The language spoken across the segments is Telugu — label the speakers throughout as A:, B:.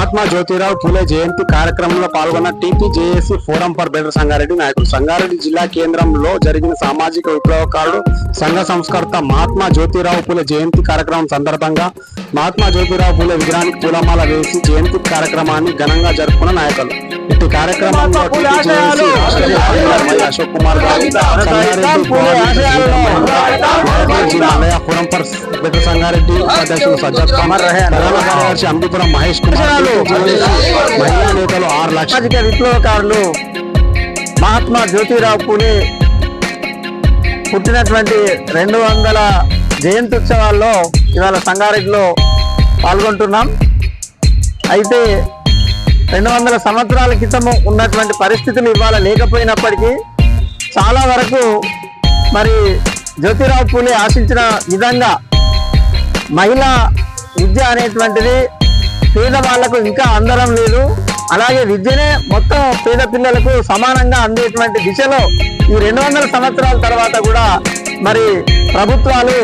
A: మహాత్మా జ్యోతిరావు పూలే జయంతి కార్యక్రమంలో పాల్గొన్న టీపీజేఏసీ ఫోరం ఫర్ బెటర్ సంగారెడ్డి నాయకులు. సంగారెడ్డి జిల్లా కేంద్రంలో జరిగిన సామాజిక విప్లవకారుడు సంఘ సంస్కర్త మహాత్మా జ్యోతిరావు పూలే జయంతి కార్యక్రమం సందర్భంగా మహాత్మా జ్యోతిరావు పూలే విగ్రహానికి పూలమాల వేసి జయంతి కార్యక్రమాన్ని ఘనంగా జరుపుకున్న నాయకులు. ఇటు కార్యక్రమంలో అశోక్ కుమార్ గారు, ఫోరం ఫర్ బెటర్ సంగారెడ్డి అధ్యక్షులు సజ్జద్ కుమార్, ప్రధాన కార్యదర్శి అంబిపురం మహేష్ కుమార్, మహిళా నేతలు 6 లక్షల
B: విప్లవకారులు మహాత్మా జ్యోతిరావు పూలే పుట్టినటువంటి 200 జయంతి ఉత్సవాల్లో ఇవాళ సంగారెడ్డిలో పాల్గొంటున్నాం. అయితే 200 సంవత్సరాల క్రితం ఉన్నటువంటి పరిస్థితులు ఇవాళ లేకపోయినప్పటికీ చాలా వరకు మరి జ్యోతిరావు పూలే ఆశించిన విధంగా మహిళా విద్య అనేటువంటిది పేదవాళ్లకు ఇంకా అందడం లేదు. అలాగే విద్యనే మొత్తం పేద పిల్లలకు సమానంగా అందేటువంటి దిశలో ఈ 200 సంవత్సరాల తర్వాత కూడా మరి ప్రభుత్వాలు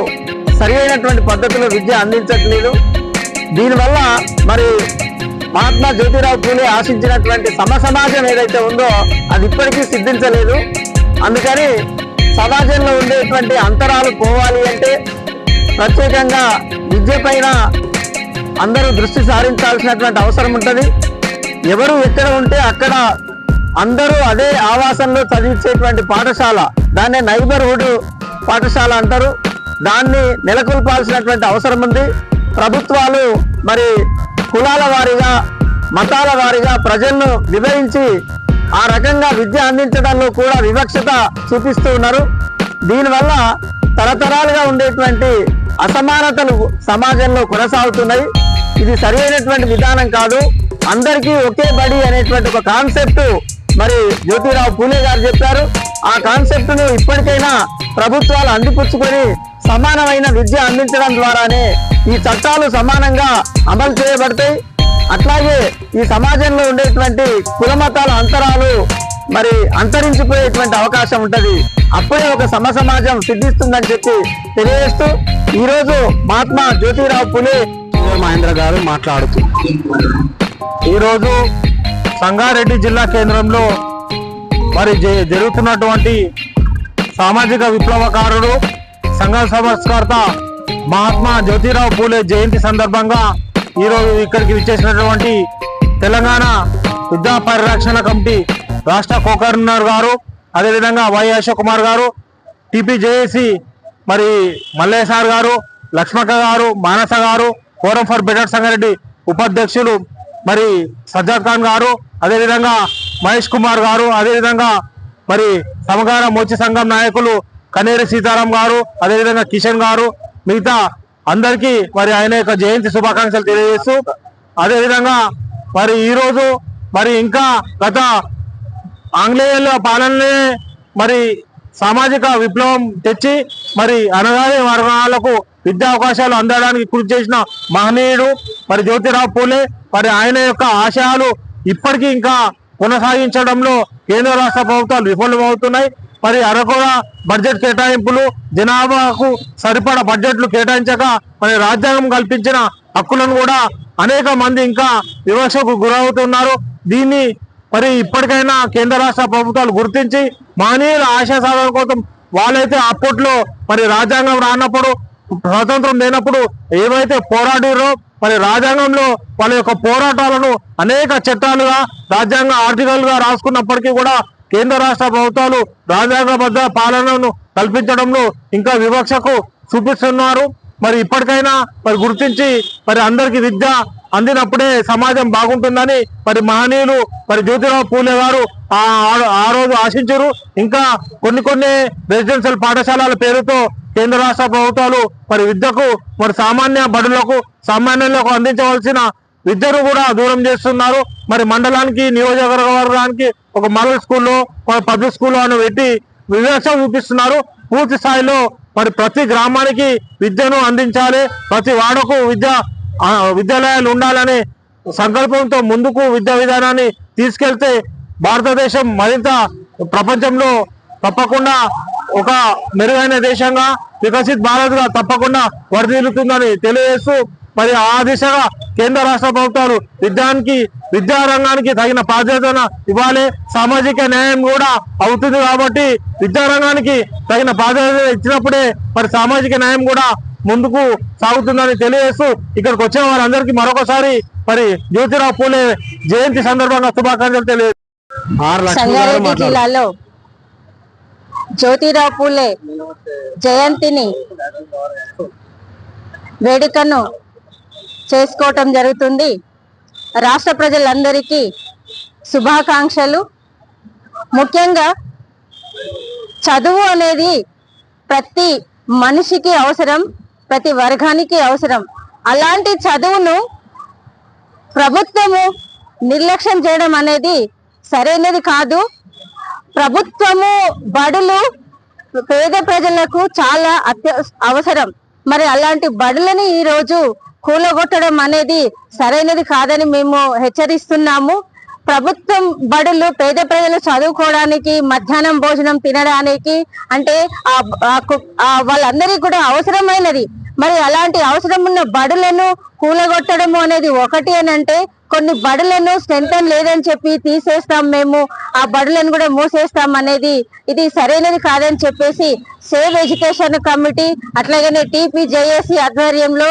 B: సరి అయినటువంటి పద్ధతిలో విద్య అందించట్లేదు. దీనివల్ల మరి మహాత్మా జ్యోతిరావు పూలే ఆశించినటువంటి సమాజం ఏదైతే ఉందో అది ఇప్పటికీ సిద్ధించలేదు. అందుకని సమాజంలో ఉండేటువంటి అంతరాలు పోవాలి అంటే ప్రత్యేకంగా విద్య పైన అందరూ దృష్టి సారించాల్సినటువంటి అవసరం ఉంటుంది. ఎవరు ఎక్కడ ఉంటే అక్కడ అందరూ అదే ఆవాసంలో చదివించేటువంటి పాఠశాల, దాన్నే నైబర్హుడ్ పాఠశాల అంటారు, దాన్ని నెలకొల్పాల్సినటువంటి అవసరం ఉంది. ప్రభుత్వాలు మరి కులాల వారీగా మతాల వారీగా ప్రజలను విభజించి ఆ రకంగా విద్య అందించడంలో కూడా వివక్షత చూపిస్తూ ఉన్నారు. దీనివల్ల తరతరాలుగా ఉండేటువంటి అసమానతలు సమాజంలో కొనసాగుతున్నాయి. ఇది సరి అయినటువంటి విధానం కాదు. అందరికీ ఒకే బడి అనేటువంటి ఒక కాన్సెప్ట్ మరి జ్యోతిరావు పూలే గారు చెప్పారు. ఆ కాన్సెప్ట్ ను ఇప్పటికైనా ప్రభుత్వాలు అందిపుచ్చుకొని సమానమైన విద్య అందించడం ద్వారానే ఈ చట్టాలు సమానంగా అమలు చేయబడతాయి. అట్లాగే ఈ సమాజంలో ఉండేటువంటి కుల మతాల అంతరాలు మరి అంతరించిపోయేటువంటి అవకాశం ఉంటది. అప్పుడే ఒక సమాజం సిద్ధిస్తుందని చెప్పి తెలియజేస్తూ ఈరోజు మహాత్మా జ్యోతిరావు పూలే
A: మహేంద్ర గారు మాట్లాడుతూ
B: ఈరోజు సంగారెడ్డి జిల్లా కేంద్రంలో మరి జరుగుతున్నటువంటి సామాజిక విప్లవకారుడు సంఘ సంస్కర్త మహాత్మా జ్యోతిరావు పూలే జయంతి సందర్భంగా ఈరోజు ఇక్కడికి విచ్చేసినటువంటి తెలంగాణ విద్యా పరిరక్షణ కమిటీ రాష్ట్ర కోకర్నర్ గారు, అదేవిధంగా వై అశోక్ కుమార్ గారు, టీపీజేఏసీ మరి మల్లయ్య సార్ గారు, లక్ష్మక్క గారు, మానస గారు, ఫోరం ఫర్ బెటర్ సంగారెడ్డి ఉపాధ్యక్షులు మరి సజ్జద్ ఖాన్ గారు, అదేవిధంగా మహేష్ కుమార్ గారు, అదేవిధంగా మరి సమగార మోచి సంఘం నాయకులు కనేరి సీతారాం గారు, అదేవిధంగా కిషన్ గారు, మిగతా అందరికీ మరి ఆయన యొక్క జయంతి శుభాకాంక్షలు తెలియజేస్తూ, అదేవిధంగా మరి ఈరోజు మరి ఇంకా గత ఆంగ్లేయుల పాలననే మరి సామాజిక విప్లవం తెచ్చి మరి అనగానే వర్గాలకు విద్యా అవకాశాలు అందడానికి కృషి చేసిన మహనీయుడు మరి జ్యోతిరావు పూలే. మరి ఆయన యొక్క ఆశయాలు ఇప్పటికీ ఇంకా కొనసాగించడంలో కేంద్ర రాష్ట్ర ప్రభుత్వాలు విఫలమవుతున్నాయి. మరి అరకొర బడ్జెట్ కేటాయింపులు, జనాభాకు సరిపడా బడ్జెట్లు కేటాయించక మరి రాజ్యాంగం కల్పించిన హక్కులను కూడా అనేక మంది ఇంకా వివక్షకు గురవుతున్నారు. దీన్ని మరి ఇప్పటికైనా కేంద్ర రాష్ట్ర ప్రభుత్వాలు గుర్తించి మహనీయుల ఆశయ సాధన కోసం వాళ్ళైతే అప్పట్లో మరి రాజ్యాంగం రానప్పుడు స్వాతంత్రం లేనప్పుడు ఏవైతే పోరాడారో మరి రాజ్యాంగంలో వాళ్ళ యొక్క పోరాటాలను అనేక చట్టాలుగా రాజ్యాంగ ఆర్టికల్ గా రాసుకున్నప్పటికీ కూడా కేంద్ర రాష్ట్ర ప్రభుత్వాలు రాజ్యాంగబద్ధ పాలనను కల్పించడంలో ఇంకా వివక్షకు చూపిస్తున్నారు. మరి ఇప్పటికైనా మరి గుర్తించి మరి అందరికి విద్య అందినప్పుడే సమాజం బాగుంటుందని మరి మహనీయులు మరి జ్యోతిరావు పూలే గారు ఆ రోజు ఆశించారు. ఇంకా కొన్ని రెసిడెన్షియల్ పాఠశాలల పేరుతో కేంద్ర రాష్ట్ర ప్రభుత్వాలు మరి విద్యకు మరి సామాన్య బడులకు సామాన్యులకు అందించవలసిన విద్యను కూడా దూరం చేస్తున్నారు. మరి మండలానికి నియోజకవర్గానికి ఒక మోడల్ స్కూల్లో పబ్లిక్ స్కూల్లో అని పెట్టి వివక్ష చూపిస్తున్నారు. పూర్తి స్థాయిలో మరి ప్రతి గ్రామానికి విద్యను అందించాలి, ప్రతి వాడకు విద్యాలయాలు ఉండాలనే సంకల్పంతో ముందుకు విద్యా విధానాన్ని తీసుకెళ్తే భారతదేశం మరింత ప్రపంచంలో తప్పకుండా ఒక మెరుగైన దేశంగా వికసిత్ భారత్ గా తప్పకుండా వర్ధిల్లుతుందని తెలియజేస్తూ మరి ఆ దిశగా కేంద్ర రాష్ట్ర ప్రభుత్వాలు విద్యారంగానికి తగిన ప్రాధాన్యత ఇవ్వాలి. సామాజిక న్యాయం కూడా అవుతుంది కాబట్టి విద్యారంగానికి తగిన ప్రాధాన్యత ఇచ్చినప్పుడే మరి సామాజిక న్యాయం కూడా ముందుకు సాగుతుందని తెలియజేస్తూ ఇక్కడికి వచ్చిన వారందరికీ మరొకసారి మరి జ్యోతిరావు పూలే జయంతి సందర్భంగా శుభాకాంక్షలు తెలియజేస్తారు.
C: సంగారెడ్డి జిల్లాలో జ్యోతిరావు పూలే జయంతిని వేడుకను చేసుకోవటం జరుగుతుంది. రాష్ట్ర ప్రజలందరికీ శుభాకాంక్షలు. ముఖ్యంగా చదువు అనేది ప్రతి మనిషికి అవసరం, ప్రతి వర్గానికి అవసరం. అలాంటి చదువును ప్రభుత్వము నిర్లక్ష్యం చేయడం అనేది సరైనది కాదు. ప్రభుత్వము బడులు పేద ప్రజలకు చాలా అవసరం. మరి అలాంటి బడులని ఈ రోజు కూలగొట్టడం అనేది సరైనది కాదని మేము హెచ్చరిస్తున్నాము. ప్రభుత్వం బడులు పేద ప్రజలు చదువుకోవడానికి, మధ్యాహ్నం భోజనం తినడానికి, అంటే వాళ్ళందరికీ కూడా అవసరమైనది. మరి అలాంటి అవసరం ఉన్న బడులను కూలగొట్టడము అనేది ఒకటి అని అంటే, కొన్ని బడులను స్ట్రెంత్ లేదని చెప్పి తీసేస్తాం, మేము ఆ బడులను కూడా మూసేస్తాం అనేది ఇది సరైనది కాదని చెప్పేసి సేవ్ ఎడ్యుకేషన్ కమిటీ అట్లాగనే టీపీజేఏసీ ఆధ్వర్యంలో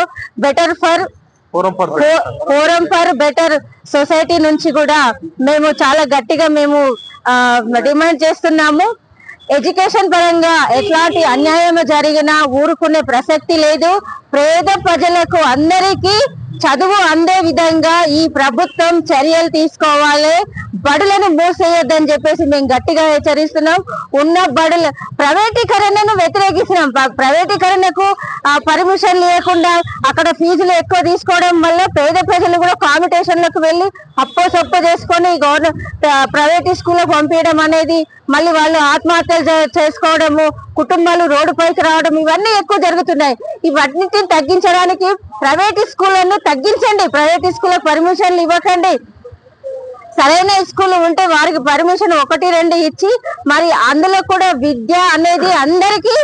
C: ఫోరం ఫర్ బెటర్ సొసైటీ నుంచి కూడా మేము చాలా గట్టిగా మేము డిమాండ్ చేస్తున్నాము. ఎడ్యుకేషన్ పరంగా ఎట్లాంటి అన్యాయం జరిగినా ఊరుకునే ప్రసక్తి లేదు. పేద ప్రజలకు అందరికీ చదువు అందే విధంగా ఈ ప్రభుత్వం చర్యలు తీసుకోవాలి. బడులను మూసేయొద్దని చెప్పేసి మేము గట్టిగా హెచ్చరిస్తున్నాం. ఉన్న బడుల ప్రైవేటీకరణను వ్యతిరేకిస్తున్నాం. ప్రైవేటీకరణకు పర్మిషన్ లేకుండా అక్కడ ఫీజులు ఎక్కువ తీసుకోవడం వల్ల పేద ప్రజలు కూడా కాంపిటీషన్లకు వెళ్ళి అప్పో సొప్ప చేసుకొని ప్రైవేట్ స్కూల్లో పంపించడం అనేది, మళ్ళీ వాళ్ళు ఆత్మహత్యలు చేసుకోవడము, కుటుంబాలు రోడ్డు పైకి రావడం, ఇవన్నీ ఎక్కువ జరుగుతున్నాయి. ఇవన్నిటిని తగ్గించడానికి ప్రైవేట్ స్కూళ్లను తగ్గించండి. ప్రైవేట్ స్కూళ్ళకి పర్మిషన్లు ఇవ్వకండి. సరైన స్కూల్ ఉంటే వారికి పర్మిషన్ 1-2 ఇచ్చి మరి అందులో కూడా విద్య అనేది అందరికీ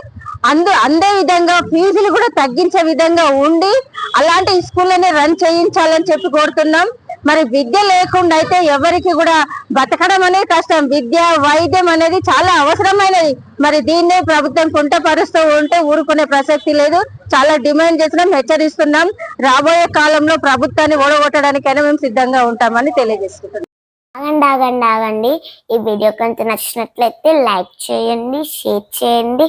C: అందే విధంగా ఫీజులు కూడా తగ్గించే విధంగా ఉండి అలాంటి స్కూళ్ళని రన్ చేయించాలని చెప్పి కోరుతున్నాం. మరి విద్య లేకుండా అయితే ఎవరికి కూడా బతకడం అనేది కష్టం. విద్య, వైద్యం అనేది చాలా అవసరమైనది. మరి దీన్నే ప్రభుత్వం కుంటపరుస్తూ ఉంటే ఊరుకునే ప్రసక్తి లేదు. చాలా డిమాండ్ చేస్తున్నాం, హెచ్చరిస్తున్నాం. రాబోయే కాలంలో ప్రభుత్వాన్ని ఓడగొట్టడానికైనా మేము సిద్ధంగా ఉంటామని తెలియజేస్తున్నాం.
D: ఆగండి. ఈ వీడియో కనుక నచ్చినట్లయితే లైక్ చేయండి, షేర్ చేయండి,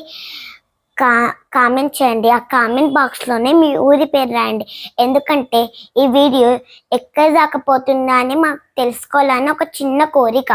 D: కామెంట్ చేయండి. ఆ కామెంట్ బాక్స్లోనే మీ ఊరి పేరు రాయండి. ఎందుకంటే ఈ వీడియో ఎక్కడ దాకా పోతుందా అని మాకు తెలుసుకోవాలని ఒక చిన్న కోరిక.